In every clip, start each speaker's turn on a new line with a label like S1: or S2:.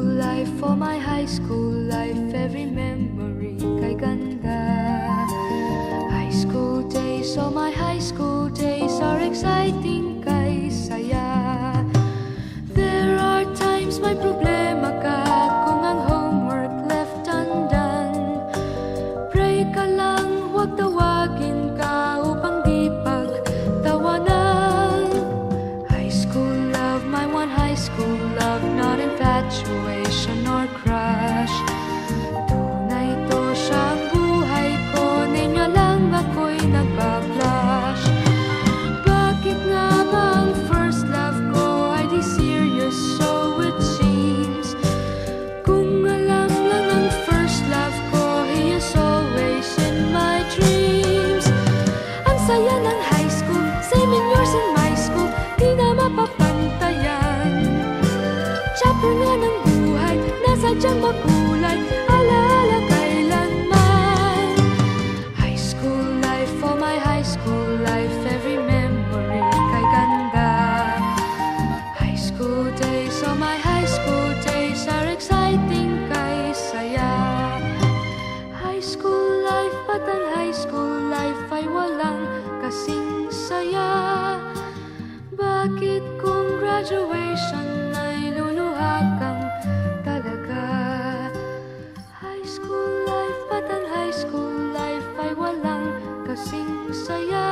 S1: school life, for my high school life, every memory kay ganda. High school days, oh my high school days are exciting kay saya. There are times may problema ka kung ang homework left undone. Pray ka lang, huwag tawagin ka upang di pagtawanan. High school love, my one high school love, not infatuation or crush. Tunay to siyang buhay ko, niya lang ako'y nagbablush. Bakit nga ba ang first love ko ay di serious, so it seems? Kung alam lang ang first love ko, he is always in my dreams. Ang saya ng high school, 7 years in my school, di na mapapantayan. Chapter nga ng buhay, nasadyang makulay, alaala kailanman. High school life, for my high school life, every memory kay ganda. High school days, oh my high school days are exciting kay saya. High school life, but ang high school life ay walang kasing saya. Bakit kung graduation ay luluha kang talaga? High school life, but ang high school life ay walang kasing saya.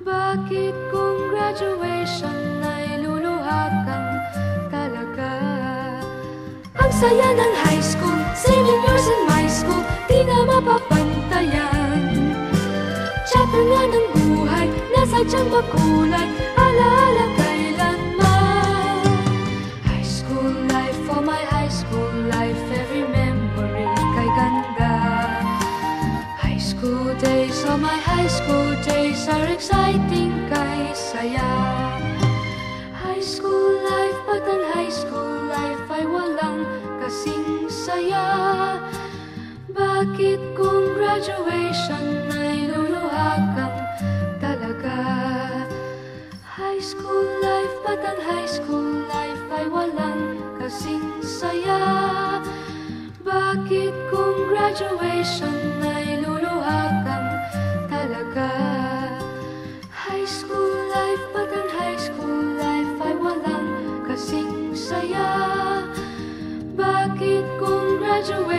S1: Bakit kung graduation ay luluha kang talaga? Ang saya ng high school, 7 years in my school, di na mapapantayan. Chapter nga ng buhay, nasadyang makulay, alaala kailanman. High school life, for my high school life, every memory kay ganda. High school days, oh my high school days are exciting kay saya. High school life, but ang high school life ay walang kasing saya. Bakit kung graduation ay luluha kang talaga? High school life, but ang high school life ay walang kasing saya. Bakit kung graduation ay luluha kang talaga? High school life, but ang high school life ay walang kasing saya. Bakit kung graduation